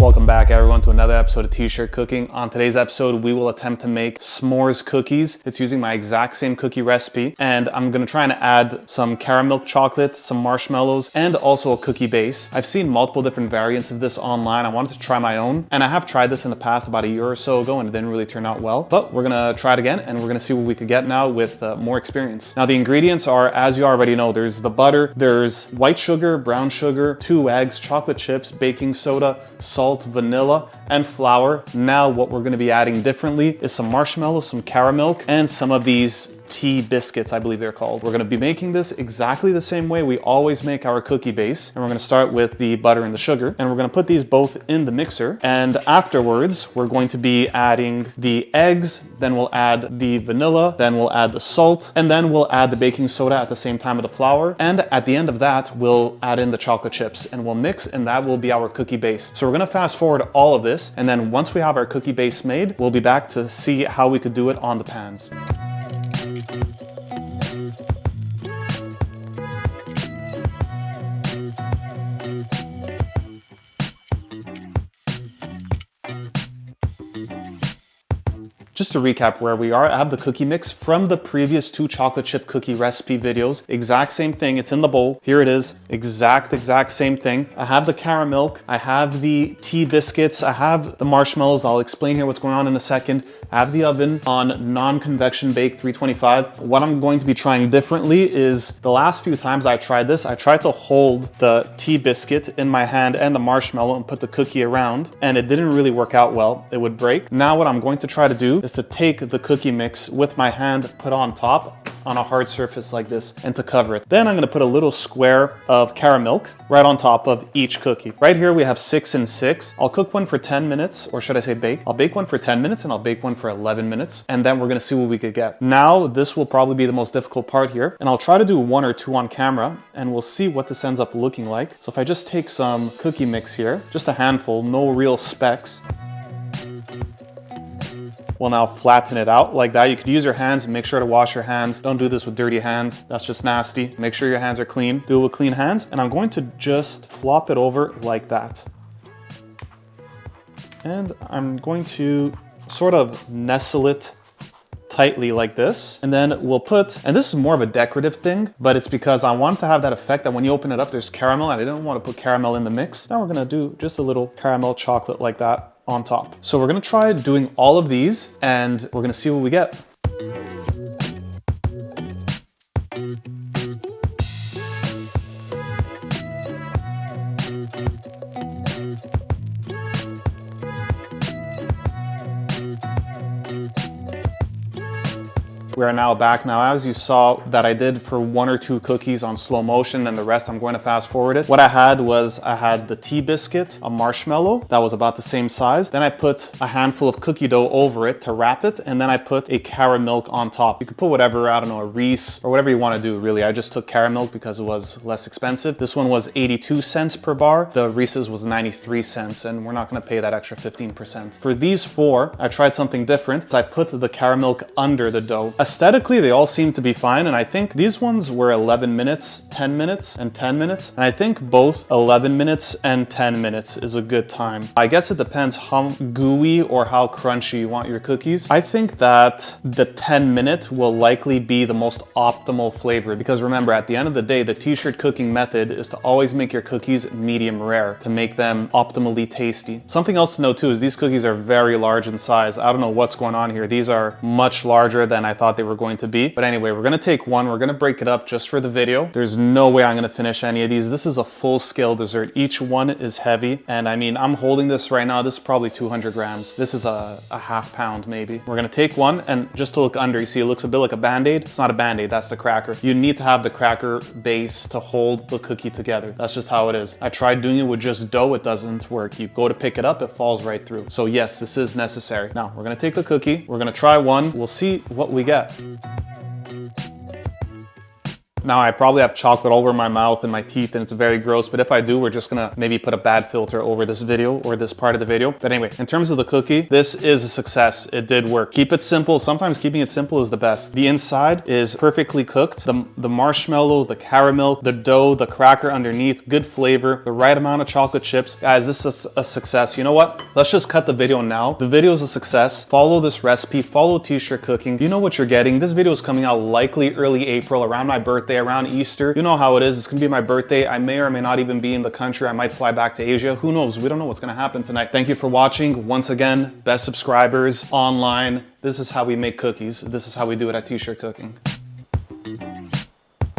Welcome back everyone to another episode of T-Shirt Cooking. On today's episode, we will attempt to make s'mores cookies. It's using my exact same cookie recipe, and I'm gonna try and add some caramel chocolate, some marshmallows, and also a cookie base. I've seen multiple different variants of this online. I wanted to try my own, and I have tried this in the past about a year or so ago, and it didn't really turn out well. But we're gonna try it again, and we're gonna see what we could get now with more experience. Now the ingredients are, as you already know, there's the butter, there's white sugar, brown sugar, 2 eggs, chocolate chips, baking soda, salt, vanilla, and flour. Now what we're going to be adding differently is some marshmallows, some caramel, and some of these tea biscuits, I believe they're called. We're going to be making this exactly the same way we always make our cookie base, and we're going to start with the butter and the sugar, and we're going to put these both in the mixer, and afterwards we're going to be adding the eggs, then we'll add the vanilla, then we'll add the salt, and then we'll add the baking soda at the same time with the flour, and at the end of that we'll add in the chocolate chips, and we'll mix, and that will be our cookie base. So we're going to fast forward all of this, and then once we have our cookie base made, we'll be back to see how we could do it on the pans. Just to recap where we are, I have the cookie mix from the previous 2 chocolate chip cookie recipe videos. Exact same thing, it's in the bowl. Here it is, exact same thing. I have the caramel, I have the tea biscuits, I have the marshmallows. I'll explain here what's going on in a second. I have the oven on non-convection bake 325. What I'm going to be trying differently is the last few times I tried this, I tried to hold the tea biscuit in my hand and the marshmallow and put the cookie around, and it didn't really work out well. It would break. Now what I'm going to try to do is to take the cookie mix with my hand, put on top on a hard surface like this, and to cover it. Then I'm gonna put a little square of caramel right on top of each cookie. Right here we have 6 and 6. I'll cook one for 10 minutes, or should I say bake? I'll bake one for 10 minutes and I'll bake one for 11 minutes, and then we're gonna see what we could get. Now this will probably be the most difficult part here, and I'll try to do 1 or 2 on camera, and we'll see what this ends up looking like. So if I just take some cookie mix here, just a handful, no real specks. We'll now flatten it out like that. You could use your hands and make sure to wash your hands. Don't do this with dirty hands. That's just nasty. Make sure your hands are clean. Do it with clean hands. And I'm going to just flop it over like that. And I'm going to sort of nestle it tightly like this. And then we'll put, and this is more of a decorative thing, but it's because I want to have that effect that when you open it up, there's caramel, and I didn't want to put caramel in the mix. Now we're gonna do just a little caramel chocolate like that on top. So we're gonna try doing all of these, and we're gonna see what we get. We are now back. Now, as you saw that I did for 1 or 2 cookies on slow motion, and the rest I'm going to fast forward it. What I had was, I had the tea biscuit, a marshmallow that was about the same size. Then I put a handful of cookie dough over it to wrap it, and then I put a caramel on top. You could put whatever, I don't know, a Reese or whatever you want to do, really. I just took caramel because it was less expensive. This one was 82 cents per bar. The Reese's was 93 cents, and we're not going to pay that extra 15%. For these 4, I tried something different. I put the caramel under the dough. Aesthetically, they all seem to be fine, and I think these ones were 11 minutes, 10 minutes, and 10 minutes. And I think both 11 minutes and 10 minutes is a good time. I guess it depends how gooey or how crunchy you want your cookies. I think that the 10-minute will likely be the most optimal flavor, because remember, at the end of the day, the T-shirt cooking method is to always make your cookies medium rare to make them optimally tasty. Something else to note too is these cookies are very large in size. I don't know what's going on here. These are much larger than I thought they were going to be. But anyway, we're gonna take one, we're gonna break it up just for the video. There's no way I'm gonna finish any of these. This is a full-scale dessert. Each one is heavy, and I mean, I'm holding this right now. This is probably 200 grams. This is a half pound maybe. We're gonna take one, and just to look under, you see it looks a bit like a Band-Aid. It's not a Band-Aid, that's the cracker. You need to have the cracker base to hold the cookie together. That's just how it is. I tried doing it with just dough, it doesn't work. You go to pick it up, it falls right through. So yes, this is necessary. Now, we're gonna take the cookie, we're gonna try one, we'll see what we get. Now I probably have chocolate all over my mouth and my teeth and it's very gross, but if I do, we're just gonna maybe put a bad filter over this video or this part of the video. But anyway, in terms of the cookie, this is a success. It did work. Keep it simple. Sometimes keeping it simple is the best. The inside is perfectly cooked. The marshmallow, the caramel, the dough, the cracker underneath, good flavor, the right amount of chocolate chips. Guys, this is a success. You know what? Let's just cut the video now. The video is a success. Follow this recipe, follow T-shirt cooking. You know what you're getting. This video is coming out likely early April, around my birthday, around Easter. You know how it is. It's gonna be my birthday. I may or may not even be in the country. I might fly back to Asia. Who knows? We don't know what's gonna happen tonight. Thank you for watching. Once again, best subscribers online. This is how we make cookies. This is how we do it at T-shirt cooking.